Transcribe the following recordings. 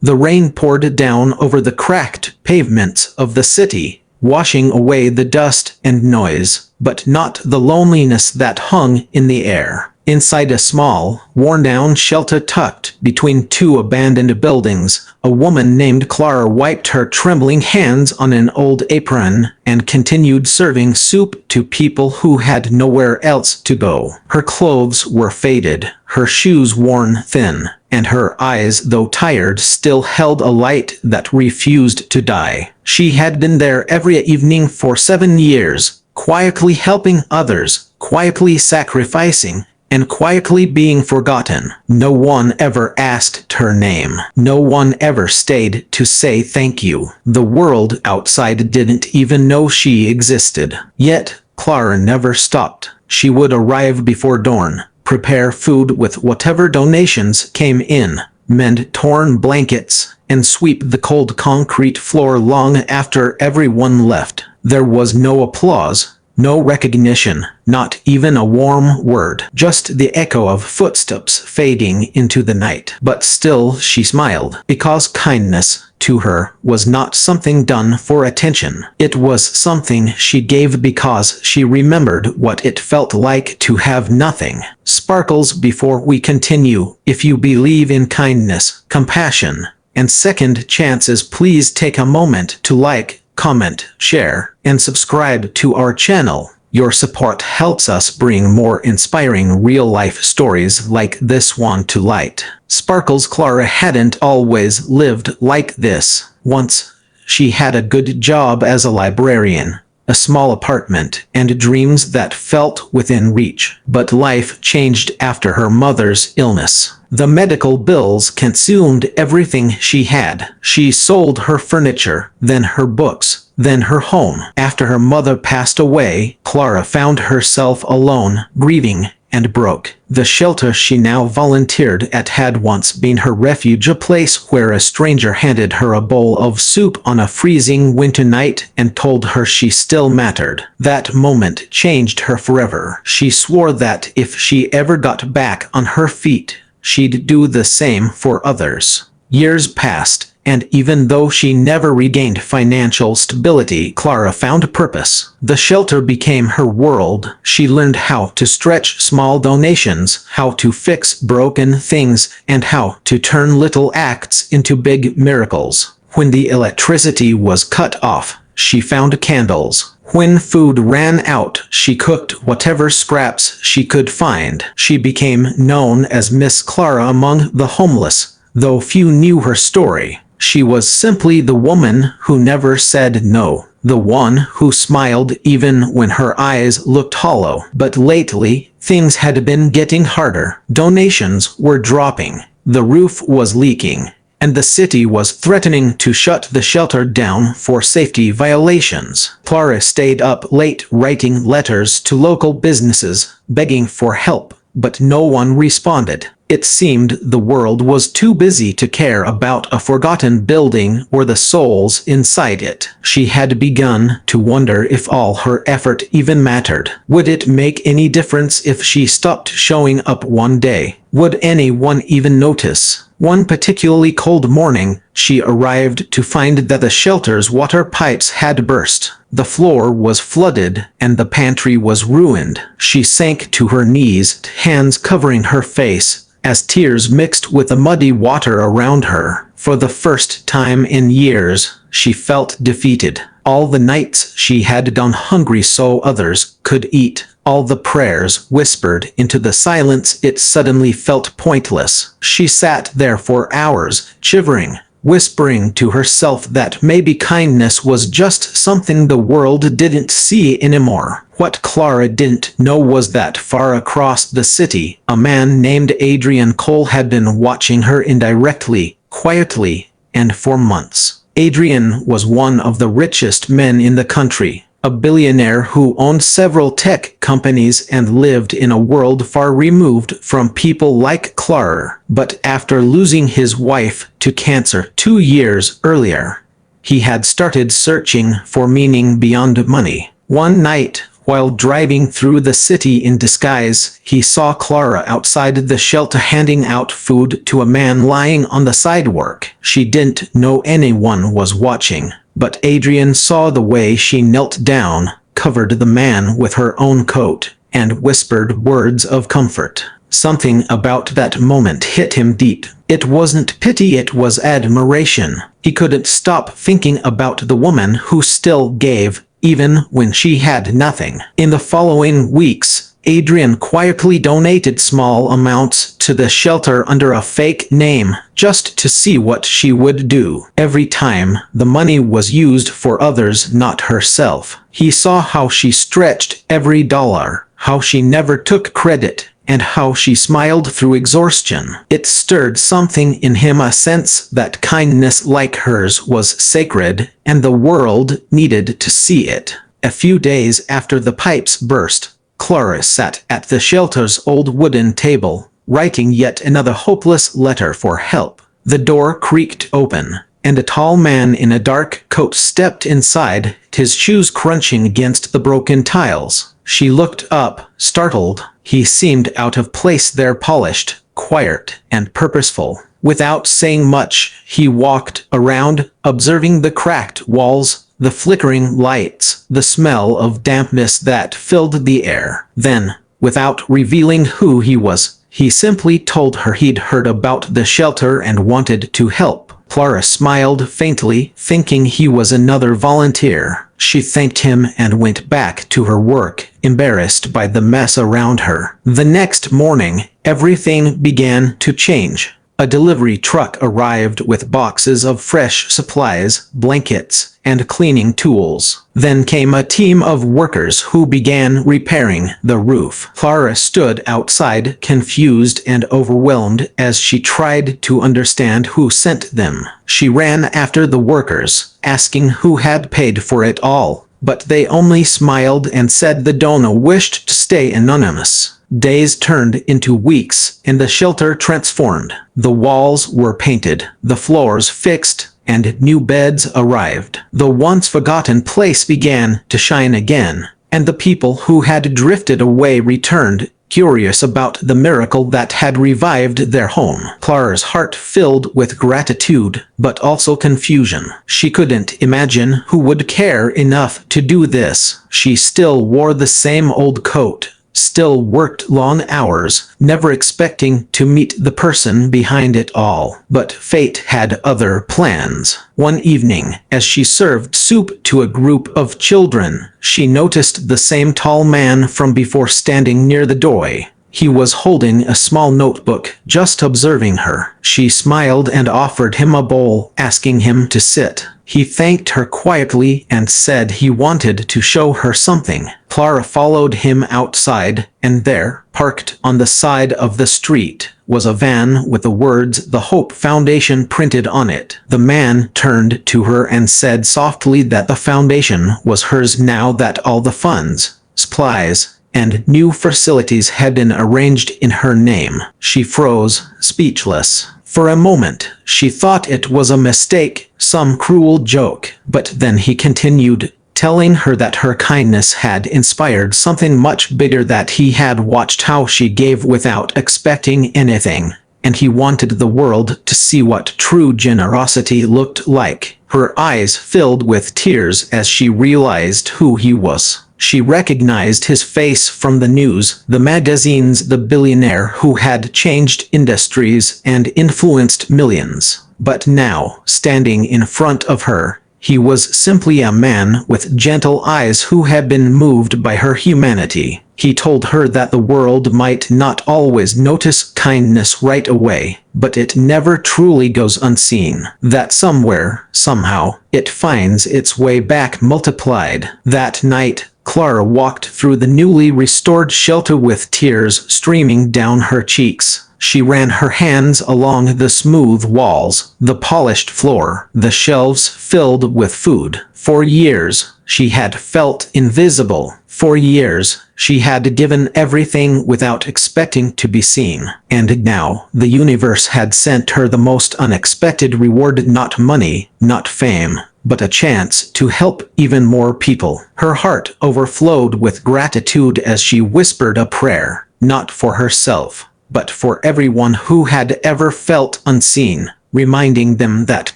The rain poured down over the cracked pavements of the city, washing away the dust and noise, but not the loneliness that hung in the air. Inside a small, worn-down shelter tucked between two abandoned buildings, a woman named Clara wiped her trembling hands on an old apron and continued serving soup to people who had nowhere else to go. Her clothes were faded, her shoes worn thin, and her eyes, though tired, still held a light that refused to die. She had been there every evening for 7 years, quietly helping others, quietly sacrificing, and quietly being forgotten. No one ever asked her name. No one ever stayed to say thank you. The world outside didn't even know she existed. Yet, Clara never stopped. She would arrive before dawn, prepare food with whatever donations came in, mend torn blankets, and sweep the cold concrete floor long after everyone left. There was no applause, no recognition, not even a warm word, just the echo of footsteps fading into the night. But still she smiled, because kindness, to her, was not something done for attention. It was something she gave because she remembered what it felt like to have nothing. Sparkles, before we continue, if you believe in kindness, compassion, and second chances, please take a moment to like, comment, share, and subscribe to our channel. Your support helps us bring more inspiring real-life stories like this one to light. Sparkles. Clara hadn't always lived like this. Once, she had a good job as a librarian, a small apartment, and dreams that felt within reach. But life changed after her mother's illness. The medical bills consumed everything she had. She sold her furniture, then her books, then her home. After her mother passed away, Clara found herself alone, grieving, and broke. The shelter she now volunteered at had once been her refuge, a place where a stranger handed her a bowl of soup on a freezing winter night and told her she still mattered. That moment changed her forever. She swore that if she ever got back on her feet, she'd do the same for others. Years passed, and even though she never regained financial stability, Clara found purpose. The shelter became her world. She learned how to stretch small donations, how to fix broken things, and how to turn little acts into big miracles. When the electricity was cut off, she found candles. When food ran out, she cooked whatever scraps she could find. She became known as Miss Clara among the homeless, though few knew her story. She was simply the woman who never said no, the one who smiled even when her eyes looked hollow. But lately, things had been getting harder. Donations were dropping, the roof was leaking, and the city was threatening to shut the shelter down for safety violations. Clara stayed up late writing letters to local businesses, begging for help, but no one responded. It seemed the world was too busy to care about a forgotten building or the souls inside it. She had begun to wonder if all her effort even mattered. Would it make any difference if she stopped showing up one day? Would anyone even notice? One particularly cold morning, she arrived to find that the shelter's water pipes had burst. The floor was flooded, and the pantry was ruined. She sank to her knees, hands covering her face, as tears mixed with the muddy water around her. For the first time in years, she felt defeated. All the nights she had gone hungry so others could eat, all the prayers whispered into the silence, it suddenly felt pointless. She sat there for hours, shivering, whispering to herself that maybe kindness was just something the world didn't see anymore. What Clara didn't know was that far across the city, a man named Adrian Cole had been watching her indirectly, quietly, and for months. Adrian was one of the richest men in the country, a billionaire who owned several tech companies and lived in a world far removed from people like Clara. But after losing his wife to cancer 2 years earlier, he had started searching for meaning beyond money. One night, While driving through the city in disguise, he saw Clara outside the shelter handing out food to a man lying on the sidewalk. She didn't know anyone was watching, but Adrian saw the way she knelt down, covered the man with her own coat, and whispered words of comfort. Something about that moment hit him deep. It wasn't pity, it was admiration. He couldn't stop thinking about the woman who still gave, even when she had nothing. In the following weeks, Adrian quietly donated small amounts to the shelter under a fake name, just to see what she would do. Every time, the money was used for others, not herself. He saw how she stretched every dollar, how she never took credit, and how she smiled through exhaustion. It stirred something in him, a sense that kindness like hers was sacred, and the world needed to see it. A few days after the pipes burst, Clara sat at the shelter's old wooden table, writing yet another hopeless letter for help. The door creaked open, and a tall man in a dark coat stepped inside, his shoes crunching against the broken tiles. She looked up, startled. He seemed out of place there, polished, quiet, and purposeful. Without saying much, he walked around, observing the cracked walls, the flickering lights, the smell of dampness that filled the air. Then, without revealing who he was, he simply told her he'd heard about the shelter and wanted to help. Clara smiled faintly, thinking he was another volunteer. She thanked him and went back to her work, embarrassed by the mess around her. The next morning, everything began to change. A delivery truck arrived with boxes of fresh supplies, blankets, and cleaning tools. Then came a team of workers who began repairing the roof. Clara stood outside, confused and overwhelmed as she tried to understand who sent them. She ran after the workers, asking who had paid for it all, but they only smiled and said the donor wished to stay anonymous. Days turned into weeks, and the shelter transformed. The walls were painted, the floors fixed, and new beds arrived. The once forgotten place began to shine again, and the people who had drifted away returned, curious about the miracle that had revived their home. Clara's heart filled with gratitude, but also confusion. She couldn't imagine who would care enough to do this. She still wore the same old coat, still worked long hours, never expecting to meet the person behind it all. But fate had other plans. One evening, as she served soup to a group of children, she noticed the same tall man from before standing near the doorway. He was holding a small notebook, just observing her. She smiled and offered him a bowl, asking him to sit. He thanked her quietly and said he wanted to show her something. Clara followed him outside, and there, parked on the side of the street, was a van with the words "The Hope Foundation" printed on it. The man turned to her and said softly that the foundation was hers now that all the funds, supplies, and new facilities had been arranged in her name. She froze, speechless. For a moment, she thought it was a mistake, some cruel joke, but then he continued, telling her that her kindness had inspired something much bigger, that he had watched how she gave without expecting anything, and he wanted the world to see what true generosity looked like. Her eyes filled with tears as she realized who he was. She recognized his face from the news, the magazines, the billionaire who had changed industries and influenced millions. But now, standing in front of her, he was simply a man with gentle eyes who had been moved by her humanity. He told her that the world might not always notice kindness right away, but it never truly goes unseen. That somewhere, somehow, it finds its way back multiplied. That night, Clara walked through the newly restored shelter with tears streaming down her cheeks. She ran her hands along the smooth walls, the polished floor, the shelves filled with food. For years, she had felt invisible. For years, she had given everything without expecting to be seen. And now, the universe had sent her the most unexpected reward, not money, not fame, but a chance to help even more people. Her heart overflowed with gratitude as she whispered a prayer, not for herself, but for everyone who had ever felt unseen, reminding them that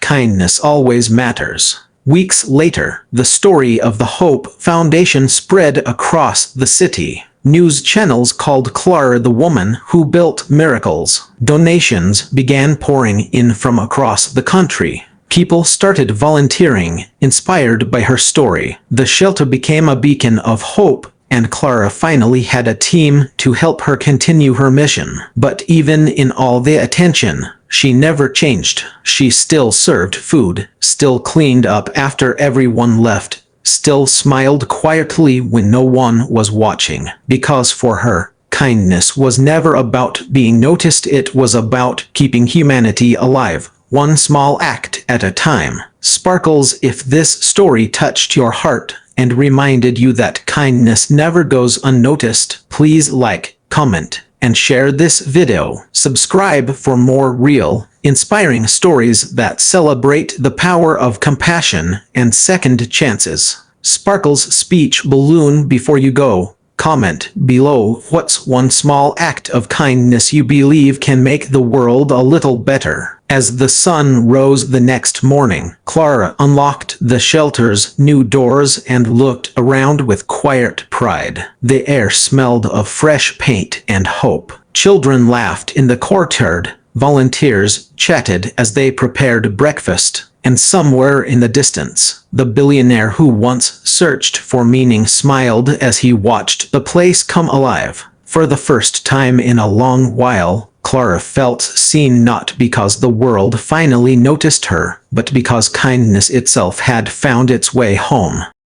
kindness always matters. Weeks later, the story of the Hope Foundation spread across the city. News channels called Clara the woman who built miracles. Donations began pouring in from across the country. People started volunteering, inspired by her story. The shelter became a beacon of hope, and Clara finally had a team to help her continue her mission. But even in all the attention, she never changed. She still served food, still cleaned up after everyone left, still smiled quietly when no one was watching. Because for her, kindness was never about being noticed, it was about keeping humanity alive, one small act at a time. Sparkles, if this story touched your heart and reminded you that kindness never goes unnoticed, please like, comment, and share this video. Subscribe for more real, inspiring stories that celebrate the power of compassion and second chances. Sparkles speech balloon. Before you go, comment below what's one small act of kindness you believe can make the world a little better. As the sun rose the next morning, Clara unlocked the shelter's new doors and looked around with quiet pride. The air smelled of fresh paint and hope. Children laughed in the courtyard, volunteers chatted as they prepared breakfast, and somewhere in the distance, the billionaire who once searched for meaning smiled as he watched the place come alive. For the first time in a long while, Clara felt seen, not because the world finally noticed her, but because kindness itself had found its way home.